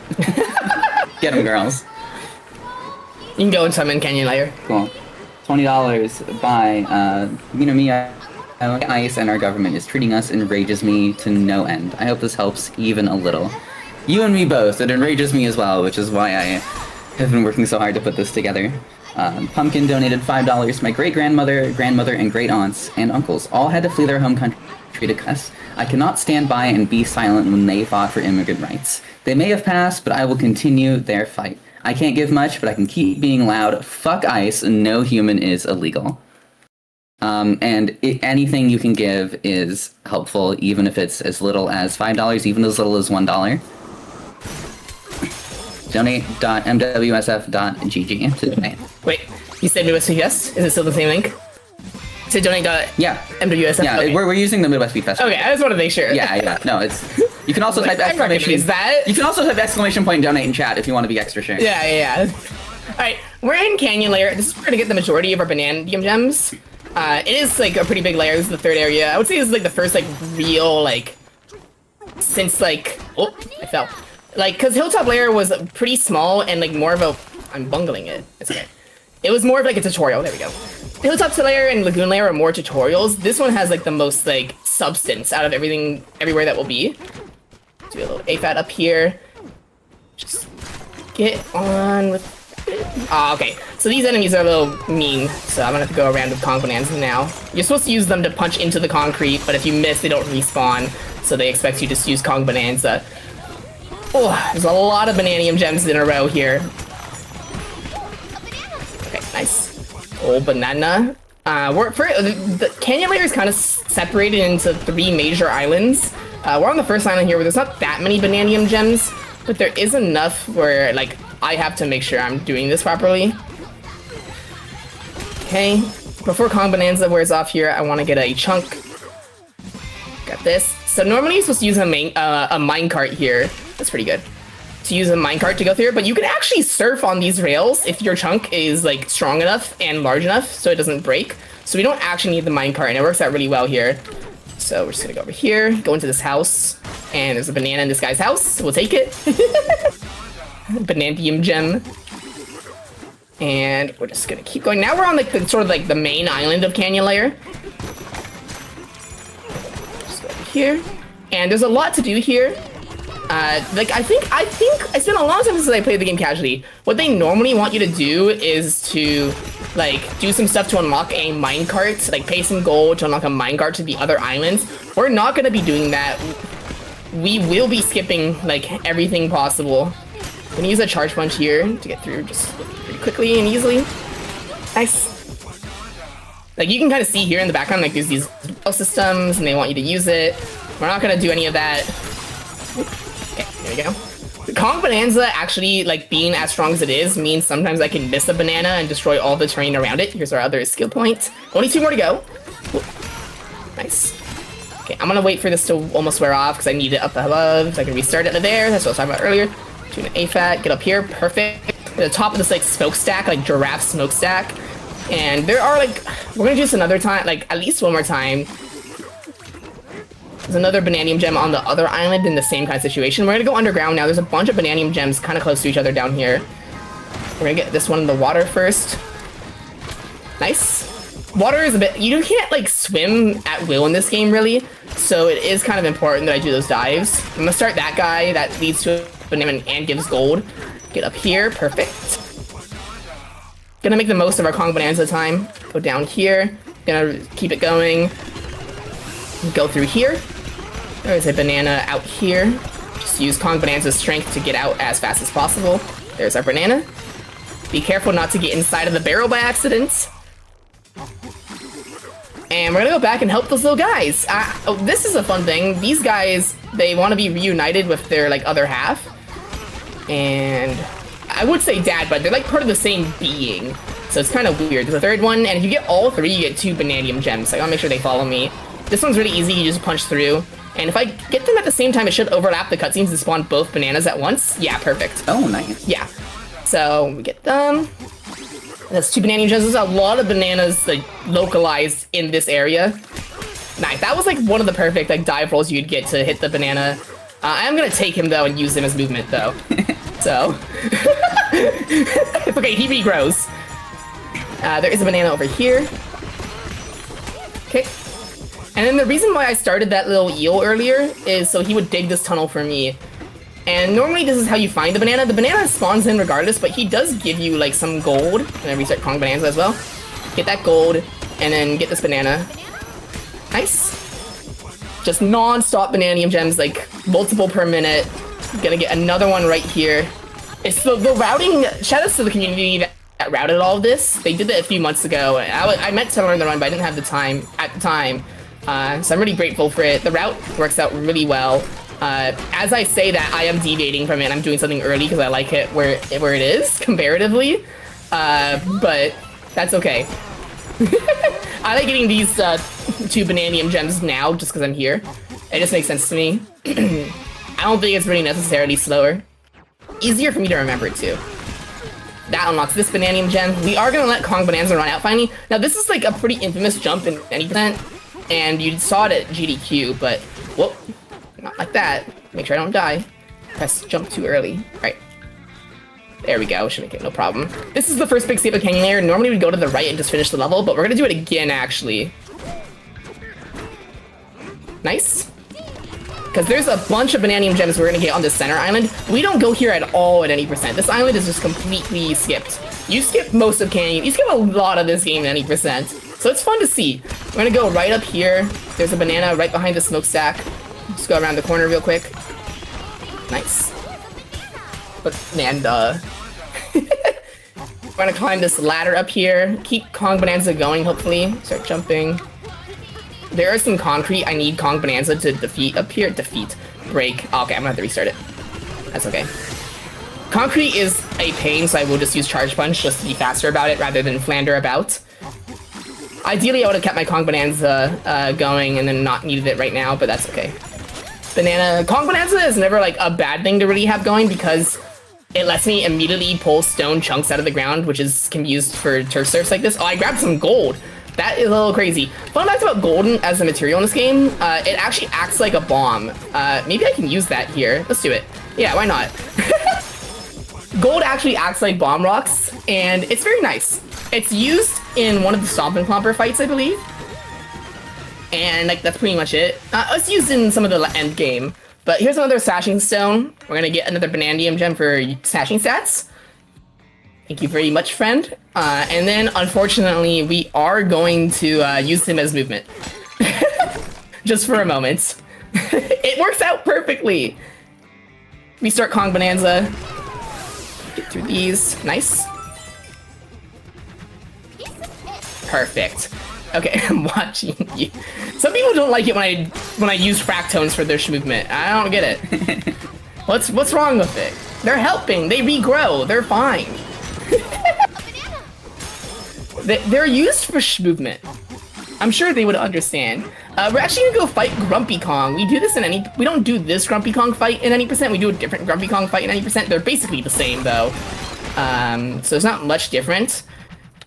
Get 'em, girls. You can go and summon Canyon Layer. Cool. $20 by, me, ice and our government is treating us enrages me to no end. I hope this helps even a little. You and me both. It enrages me as well, which is why I have been working so hard to put this together. Pumpkin donated $5. My great-grandmother, grandmother, and great-aunts and uncles all had to flee their home country to cuss. I cannot stand by and be silent when they fought for immigrant rights. They may have passed, but I will continue their fight. I can't give much, but I can keep being loud. Fuck ICE, no human is illegal. Anything you can give is helpful, even if it's as little as $5, even as little as $1. Donate.mwsf.gg to donate. Wait, you said Midwest Yes? Is it still the same link? You said donate. Yeah. MWSF? Yeah, okay. we're using the Midwest Beat Festival. Okay, I just want to make sure. Yeah. No, it's. You can also type exclamation. Is that? You can also type exclamation point donate in chat if you want to be extra sure. Yeah. Alright, we're in Canyon Layer. This is where we're gonna get the majority of our Banandium gems. It is like a pretty big layer. This is the third area. I would say this is like the first like real like since like oh I fell. Like cause Hilltop Layer was pretty small and like more of a I'm bungling it. It's okay. It was more of like a tutorial. There we go. Hilltop Layer and Lagoon Layer are more tutorials. This one has like the most like substance out of everything everywhere that will be. Do a little AFAT up here. Just get on with it. Okay. So these enemies are a little mean, so I'm gonna have to go around with Kong Bananza now. You're supposed to use them to punch into the concrete, but if you miss, they don't respawn, so they expect you to just use Kong Bananza. Oh, there's a lot of Banandium gems in a row here. Okay, nice. Oh, banana. The Canyon Layer is kind of separated into 3 major islands. We're on the first island here where there's not that many Banandium gems, but there is enough where, like, I have to make sure I'm doing this properly. Okay, before Kong Bananza wears off here, I want to get a chunk. Got this. So normally you're supposed to use a minecart here. That's pretty good. To use a minecart to go through, but you can actually surf on these rails if your chunk is like strong enough and large enough so it doesn't break. So we don't actually need the minecart, and it works out really well here. So we're just gonna go over here, go into this house, and there's a banana in this guy's house, so we'll take it. Banandium gem. And we're just gonna keep going. Now we're on like the sort of like the main island of Canyon Layer. Just go over here. And there's a lot to do here. Like I think it's been a long time since I played the game casually. What they normally want you to do is to like do some stuff to unlock a minecart, like pay some gold to unlock a minecart to the other islands. We're not gonna be doing that. We will be skipping like everything possible. I'm gonna use a charge punch here to get through just pretty quickly and easily. Nice. Like you can kind of see here in the background, like there's these systems and they want you to use it. We're not gonna do any of that. Okay, there we go. The Kong Bananza actually, like, being as strong as it is, means sometimes I can miss a banana and destroy all the terrain around it. Here's our other skill point. Only 2 more to go. Ooh. Nice. Okay, I'm gonna wait for this to almost wear off because I need it up above so I can restart it there. That's what I was talking about earlier. Do an AFAT, get up here, perfect. At the top of this, like, smokestack, like, giraffe smokestack. And there are, like, we're gonna do this another time, like, at least one more time. There's another Banandium gem on the other island in the same kind of situation. We're gonna go underground now. There's a bunch of Banandium gems kind of close to each other down here. We're gonna get this one in the water first. Nice. Water is a bit... You can't, like, swim at will in this game, really. So it is kind of important that I do those dives. I'm gonna start that guy. That leads to a banana and gives gold. Get up here. Perfect. Gonna make the most of our Kong Bananza time. Go down here. Gonna keep it going. Go through here. There's a banana out here. Just use Kong Bananza's strength to get out as fast as possible. There's our banana. Be careful not to get inside of the barrel by accident. And we're gonna go back and help those little guys. Oh, this is a fun thing. These guys, they want to be reunited with their like other half. And I would say dad, but they're like part of the same being. So it's kind of weird. There's a third one, and if you get all 3, you get 2 Banandium gems. So I gotta make sure they follow me. This one's really easy, you just punch through. And if I get them at the same time, it should overlap the cutscenes and spawn both bananas at once. Yeah, perfect. Oh, nice. Yeah. So we get them. That's 2 Banandium gems. There's a lot of bananas like localized in this area. Nice. That was like one of the perfect like dive rolls you'd get to hit the banana. I am gonna take him though and use him as movement though. So it's okay. He regrows. There is a banana over here. Okay. And then the reason why I started that little eel earlier is so he would dig this tunnel for me. And normally this is how you find the banana. The banana spawns in regardless, but he does give you like some gold. And then restart Kong Bananza as well. Get that gold, and then get this banana. Nice. Just non-stop Banandium gems, like multiple per minute. Gonna get another one right here. It's the routing, shoutouts to the community that routed all of this. They did that a few months ago. I meant to learn the run, but I didn't have the time at the time. So I'm really grateful for it. The route works out really well. As I say that, I am deviating from it. I'm doing something early because I like it where it is, comparatively. But that's okay. I like getting these 2 Banandium gems now just because I'm here. It just makes sense to me. I don't think it's really necessarily slower. Easier for me to remember too. That unlocks this Banandium gem. We are going to let Kong Bananza run out finally. Now this is like a pretty infamous jump in any percent. And you saw it at GDQ, but whoop. Not like that. Make sure I don't die. Press jump too early. Alright. There we go. Should make it no problem. This is the first big skip of Canyon Layer. Normally we'd go to the right and just finish the level, but we're gonna do it again, actually. Nice. Because there's a bunch of Banandium gems we're gonna get on the center island. We don't go here at all at any percent. This island is just completely skipped. You skip most of Canyon. You skip a lot of this game at any percent. So it's fun to see. We're gonna go right up here. There's a banana right behind the smokestack. Just go around the corner real quick. Nice. But man, we're gonna climb this ladder up here. Keep Kong Bananza going, hopefully. Start jumping. There is some concrete I need Kong Bananza to defeat up here. Break. Oh, okay, I'm gonna have to restart it. That's okay. Concrete is a pain, so I will just use Charge Punch just to be faster about it rather than flander about. Ideally, I would have kept my Kong Bananza going and then not needed it right now, but that's okay. Kong Bananza is never like a bad thing to really have going because it lets me immediately pull stone chunks out of the ground, which can be used for turf surfs like this. Oh, I grabbed some gold. That is a little crazy. Fun fact about golden as a material in this game, it actually acts like a bomb. Maybe I can use that here. Let's do it. Yeah, why not? Gold actually acts like bomb rocks, and it's very nice. It's used in one of the Stomp and Clomper fights, I believe. And like that's pretty much it. It's used in some of the end game. But here's another Sashing Stone. We're gonna get another Banandium gem for Sashing stats. Thank you very much, friend. And then, unfortunately, we are going to use him as movement. Just for a moment. It works out perfectly. Restart Kong Bananza. Get through these. Nice. Perfect. Okay, I'm watching you. Some people don't like it when I use fractones for their movement. I don't get it. What's wrong with it? They're helping. They regrow. They're fine. They're used for movement. I'm sure they would understand. We're actually gonna go fight Grumpy Kong. We don't do this Grumpy Kong fight in any percent. We do a different Grumpy Kong fight in any percent. They're basically the same though. So it's not much different.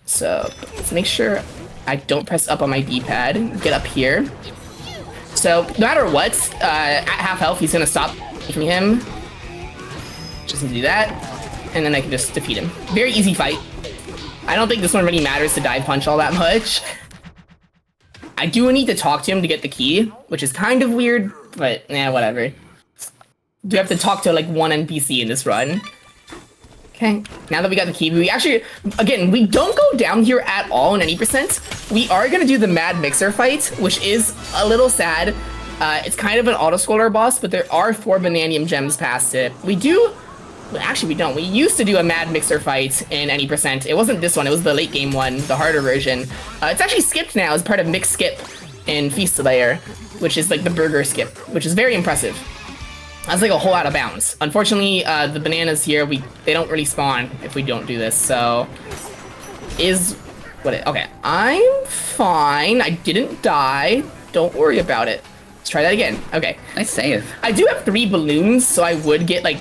So let's make sure I don't press up on my D-pad. Get up here. So no matter what, at half health, he's gonna stop from him. Just need to do that, and then I can just defeat him. Very easy fight. I don't think this one really matters to dive punch all that much. I do need to talk to him to get the key, which is kind of weird, but whatever. Do have to talk to like one NPC in this run. Okay, now that we got the key, we actually, again, we don't go down here at all in any percent. We are gonna do the Mad Mixer fight, which is a little sad. It's kind of an auto-scroller boss, but there are 4 Banandium gems past it. Actually, we don't. We used to do a Mad Mixer fight in any percent. It wasn't this one, it was the late game one, the harder version. It's actually skipped now as part of Mixed Skip in Feast Layer, which is like the burger skip, which is very impressive. That's like a whole out of bounds. Unfortunately, the bananas here, they don't really spawn if we don't do this, so... Okay, I'm fine. I didn't die. Don't worry about it. Let's try that again. Okay. Nice save. I do have 3 balloons, so I would get, like...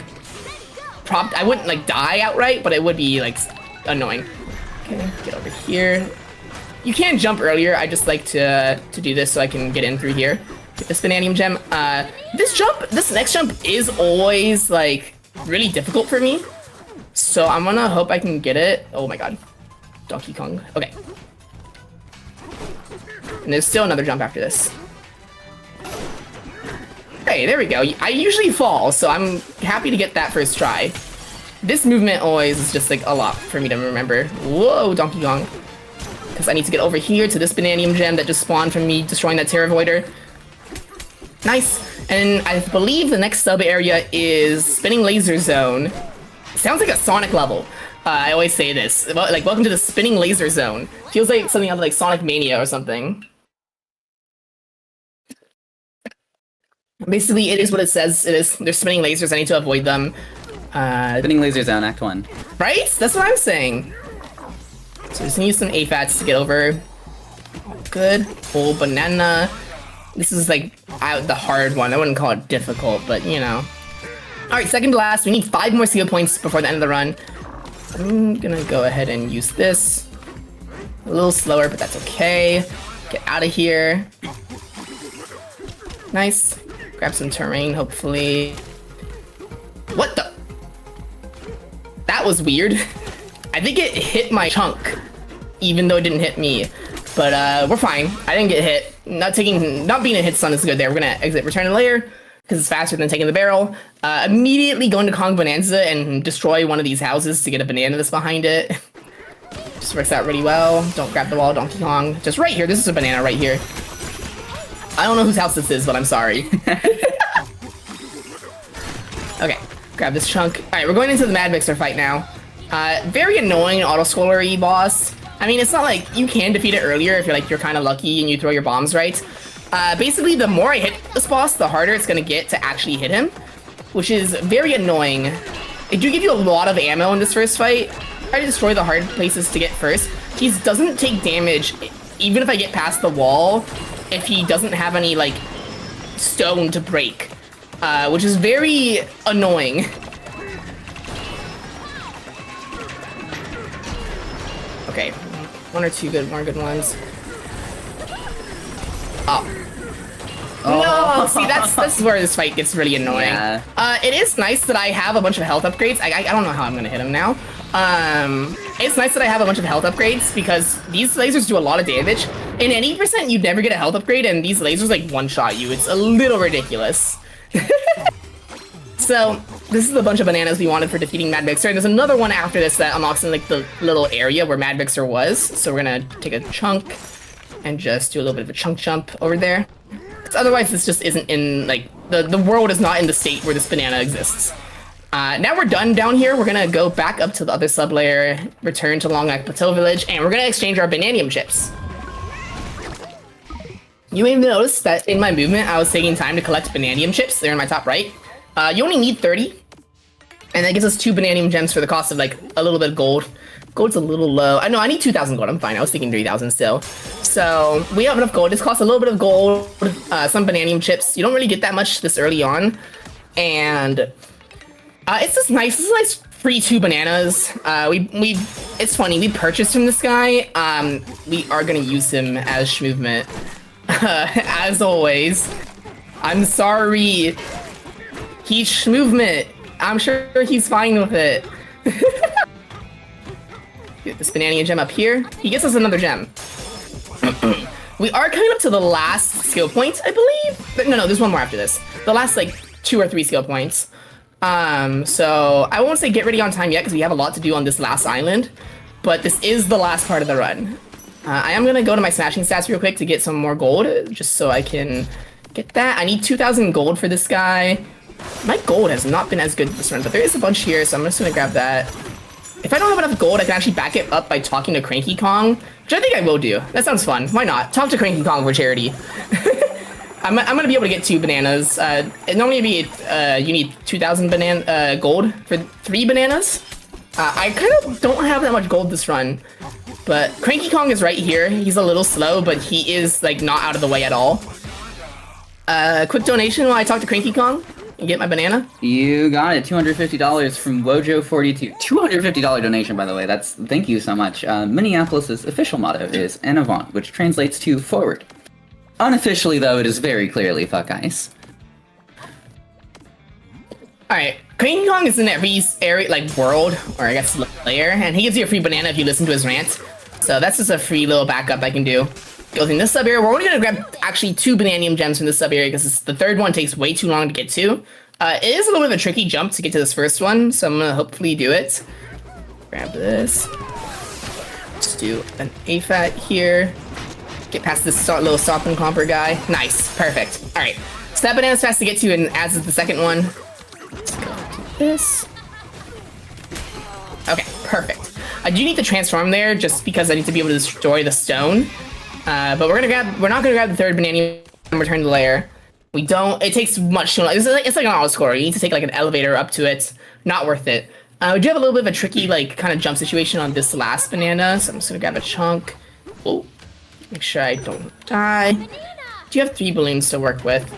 I wouldn't, like, die outright, but it would be, like, annoying. Okay, get over here. You can jump earlier. I just like to do this so I can get in through here. Get this Banandium gem. This next jump is always like really difficult for me. So I'm gonna hope I can get it. Oh my god. Donkey Kong. Okay. And there's still another jump after this. Okay, there we go. I usually fall, so I'm happy to get that first try. This movement always is just like a lot for me to remember. Whoa, Donkey Kong. Because I need to get over here to this Banandium gem that just spawned from me destroying that Terra Voider. Nice. And I believe the next sub area is Spinning Laser Zone. Sounds like a Sonic level. I always say this. Like, welcome to the Spinning Laser Zone. Feels like something out of like Sonic Mania or something. Basically, it is what it says. It is. They're spinning lasers. I need to avoid them. Spinning Laser Zone, Act 1. Right? That's what I'm saying. So just use some AFATs to get over. Good. Full banana. This is like the hard one. I wouldn't call it difficult, but you know. Alright, second to last. We need 5 more skill points before the end of the run. I'm gonna go ahead and use this. A little slower, but that's okay. Get out of here. Nice. Grab some terrain, hopefully. What the? That was weird. I think it hit my chunk, even though it didn't hit me. But we're fine. I didn't get hit. Not being a hit stun is good there. We're gonna exit return to layer because it's faster than taking the barrel. Immediately go into Kong Bananza and destroy one of these houses to get a banana that's behind it. Just works out really well. Don't grab the wall, Donkey Kong. Just right here. This is a banana right here. I don't know whose house this is, but I'm sorry. Okay, grab this chunk. Alright, we're going into the Mad Mixer fight now. Very annoying auto-scrollery boss. I mean, it's not like you can defeat it earlier if you're kind of lucky and you throw your bombs right. Basically, the more I hit this boss, the harder it's gonna get to actually hit him, which is very annoying. It do give you a lot of ammo in this first fight. Try to destroy the hard places to get first. He doesn't take damage, even if I get past the wall, if he doesn't have any, like, stone to break, which is very annoying. Okay, one or two more good ones. Oh. No, see, that's where this fight gets really annoying. Yeah. It is nice that I have a bunch of health upgrades. I don't know how I'm gonna hit him now. It's nice that I have a bunch of health upgrades because these lasers do a lot of damage. In an 80%, you'd never get a health upgrade, and these lasers like one-shot you. It's a little ridiculous. So, this is a bunch of bananas we wanted for defeating Mad Mixer. And there's another one after this that unlocks in like the little area where Mad Mixer was. So we're gonna take a chunk and just do a little bit of a chunk jump over there. Because otherwise this just isn't in, like, the world is not in the state where this banana exists. Now we're done down here. We're gonna go back up to the other sub-layer, return to Long Neck Plateau Village, and we're gonna exchange our Banandium chips. You may have noticed that in my movement, I was taking time to collect Banandium chips. They're in my top right. You only need 30, and that gives us 2 Banandium gems for the cost of, like, a little bit of gold. Gold's a little low. I know, I need 2,000 gold. I'm fine. I was thinking 3,000 still. So, we have enough gold. This costs a little bit of gold, some Banandium chips. You don't really get that much this early on. And it's just nice. This is nice free 2 bananas. It's funny. We purchased from this guy. We are going to use him as movement. As always. I'm sorry. He's movement. I'm sure he's fine with it. Get this Banandium gem up here. He gets us another gem. We are coming up to the last skill point, I believe. No, there's one more after this. The last, like, 2 or 3 skill points. So I won't say get ready on time yet because we have a lot to do on this last island. But this is the last part of the run. I am going to go to my smashing stats real quick to get some more gold, just so I can get that. I need 2,000 gold for this guy. My gold has not been as good this run, but there is a bunch here, so I'm just gonna grab that. If I don't have enough gold, I can actually back it up by talking to Cranky Kong, which I think I will do. That sounds fun. Why not? Talk to Cranky Kong for charity. I'm gonna be able to get 2 bananas. It normally you need 2,000 gold for 3 bananas. I kind of don't have that much gold this run, but Cranky Kong is right here. He's a little slow, but he is like not out of the way at all. Quick donation while I talk to Cranky Kong. You get my banana? You got it. $250 from Wojo42. $250 donation, by the way. Thank you so much. Minneapolis's official motto is En avant, which translates to forward. Unofficially, though, it is very clearly fuck ice. Alright, King Kong is in every area, like, world, or I guess layer, and he gives you a free banana if you listen to his rant. So that's just a free little backup I can do. Goes in this sub area. We're only gonna grab actually 2 Banandium gems from this sub area because the third one takes way too long to get to. It is a little bit of a tricky jump to get to this first one, so I'm gonna hopefully do it. Grab this. Let's do an AFAT here. Get past this little stop and clomper guy. Nice, perfect. All right, so that banana's fast to get to, and as is the second one. Let's go do this. Okay, perfect. I do need to transform there just because I need to be able to destroy the stone. But we're not gonna grab the third banana and return to the lair. We don't. It takes much too long. It's like an auto score. You need to take like an elevator up to it. Not worth it. We do have a little bit of a tricky like kind of jump situation on this last banana, so I'm just gonna grab a chunk. Oh, make sure I don't die. Do you have 3 balloons to work with?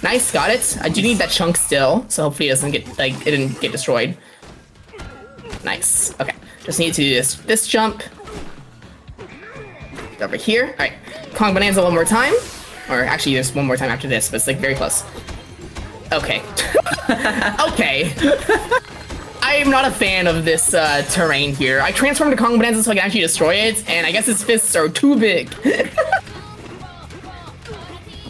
Nice, got it. I do need that chunk still, so hopefully it doesn't get it didn't get destroyed. Nice. Okay, just need to do this jump. Over here. All right, Kong Bananza one more time. Or actually, there's one more time after this, but it's like very close. Okay. Okay. I am not a fan of this terrain here. I transformed to Kong Bananza so I can actually destroy it, and I guess his fists are too big.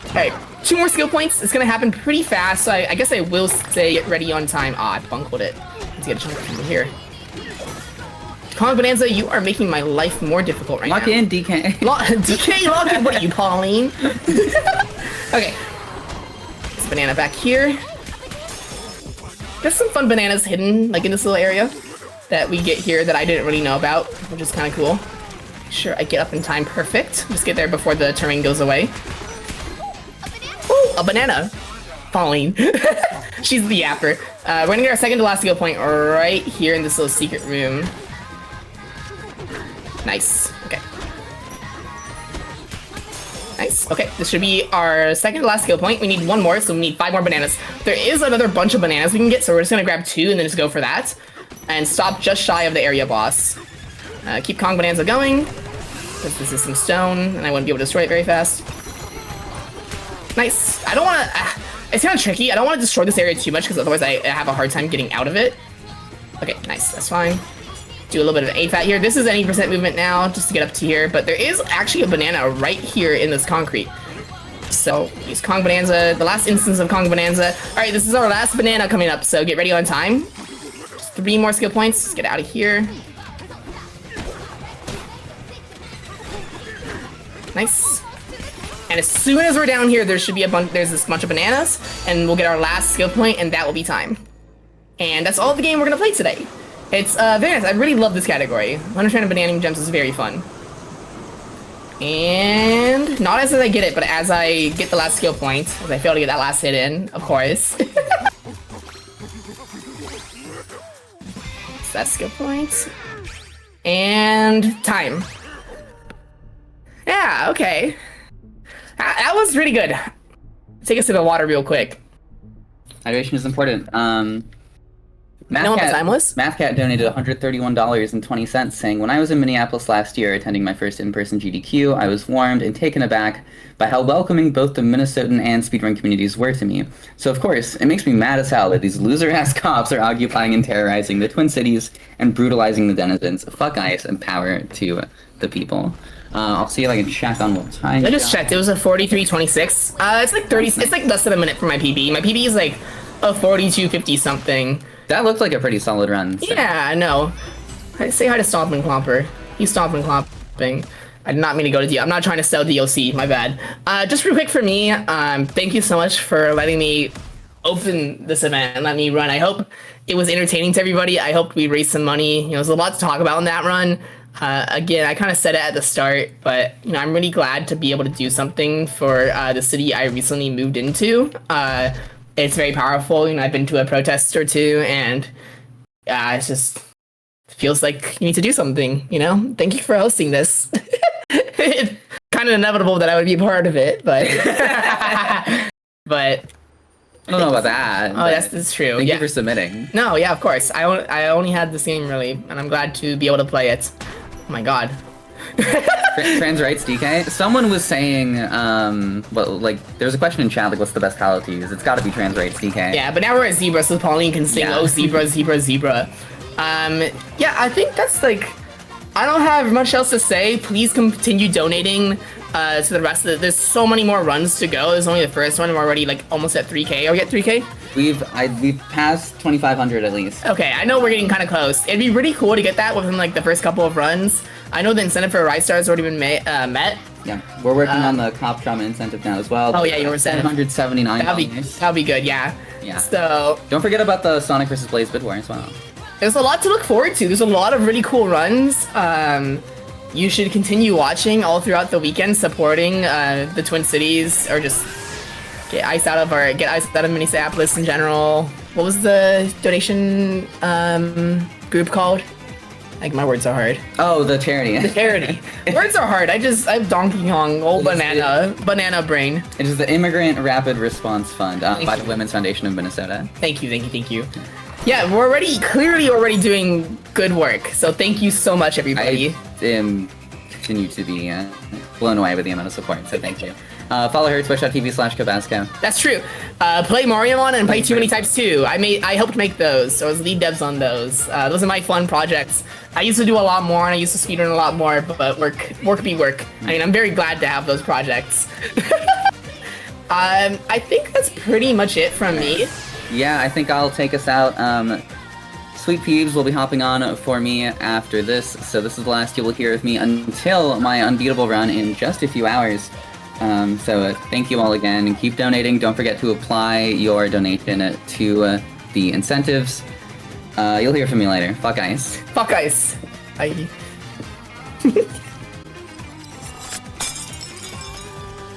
Alright, 2 more skill points. It's gonna happen pretty fast, so I guess I will stay ready on time. Ah, I bungled it. Let's get a chunk from here. Kong Bananza, you are making my life more difficult right now. Lock in, DK. DK, lock in. What are you, Pauline? Okay. This banana back here. There's some fun bananas hidden, like in this little area that we get here that I didn't really know about, which is kind of cool. Make sure I get up in time. Perfect. Just get there before the terrain goes away. Ooh, a banana. Pauline. She's the yapper. We're gonna get our second to last skill point right here in this little secret room. Nice. Okay. Nice. Okay, this should be our second to last skill point. We need 1 more, so we need 5 more bananas. There is another bunch of bananas we can get, so we're just gonna grab 2 and then just go for that. And stop just shy of the area boss. Keep Kong Bananza going, because this is some stone, and I wouldn't be able to destroy it very fast. Nice. I don't wanna... it's kind of tricky. I don't want to destroy this area too much, because otherwise I have a hard time getting out of it. Okay, nice. That's fine. Do a little bit of AFAT here. This is any percent movement now, just to get up to here, but there is actually a banana right here in this concrete. So, use Kong Bananza, the last instance of Kong Bananza. Alright, this is our last banana coming up, so get ready on time. Just 3 more skill points. Let's get out of here. Nice. And as soon as we're down here, there should be there's this bunch of bananas, and we'll get our last skill point, and that will be time. And that's all the game we're gonna play today. It's very nice. I really love this category. 100 random Banandium gems is very fun. And not as I get it, but as I get the last skill point, as I fail to get that last hit in, of course. So that's skill points. And time. Yeah, okay. That was really good. Take us to the water real quick. Hydration is important. I know what the time was? MathCat donated $131.20, saying, "When I was in Minneapolis last year attending my first in-person GDQ, I was warmed and taken aback by how welcoming both the Minnesotan and speedrun communities were to me. So of course, it makes me mad as hell that these loser-ass cops are occupying and terrorizing the Twin Cities and brutalizing the denizens. Fuck ICE and power to the people." I'll see if I can check on what time. I just checked. It was a 43:26. It's like 30. It's like less than a minute for my PB. My PB is like a 42:50 something. That looked like a pretty solid run. So. Yeah, no. Say hi to Stomp and Clomper. He's Stomp and Clomping. I did not mean to go to I'm not trying to sell DLC, my bad. Just real quick for me, thank you so much for letting me open this event and let me run. I hope it was entertaining to everybody. I hope we raised some money. You know, there's a lot to talk about in that run. Again, I kind of said it at the start, but you know, I'm really glad to be able to do something for the city I recently moved into. It's very powerful. You know, I've been to a protest or two, and it's just feels like you need to do something. You know, thank you for hosting this. It's kind of inevitable that I would be part of it, but but don't know about that. Oh, that's true. Thank yeah. you for submitting. No, yeah, of course. I only had this game really, and I'm glad to be able to play it. Oh my god. Trans rights DK. Someone was saying, well, like, there's a question in chat, like, what's the best palette to use? It's got to be trans rights DK. Yeah, but now we're at Zebra, so Pauline can sing, Yeah. oh, Zebra, Zebra, Zebra. Yeah, I think that's, like, I don't have much else to say. Please continue donating to the rest of there's so many more runs to go. There's only the first one. We're already, like, almost at 3K. Are we at 3K? We've passed 2,500 at least. Okay, I know we're getting kind of close. It'd be really cool to get that within, like, the first couple of runs. I know the incentive for Rise Star has already been met. Yeah, we're working on the cop drama incentive now as well. Oh, yeah, you were saying. $779. That'd be good, yeah. Yeah. So Don't forget about the Sonic vs. Blaze bid war as well. there's a lot to look forward to. There's a lot of really cool runs. You should continue watching all throughout the weekend, supporting the Twin Cities, or just get iced out of Minneapolis in general. What was the donation group called? Like, my words are hard. Oh, the charity. The charity. Words are hard. I have Donkey Kong, old banana brain. It is the Immigrant Rapid Response Fund by the Women's Foundation of Minnesota. Thank you. Yeah, we're clearly already doing good work. So thank you so much, everybody. I continue to be blown away with the amount of support, so thank you. Follow her at twitch.tv/Cabasco. That's true. Play Mario on and play Too Many Types 2. I helped make those. So I was lead devs on those. Those are my fun projects. I used to do a lot more and I used to speedrun a lot more, but work be work. I mean, I'm very glad to have those projects. I think that's pretty much it from me. Yeah, I think I'll take us out. Sweet Peeves will be hopping on for me after this, so this is the last you will hear of me until my unbeatable run in just a few hours. So thank you all again, and keep donating. Don't forget to apply your donation to the incentives. You'll hear from me later. Fuck ice. Fuck ice. Bye.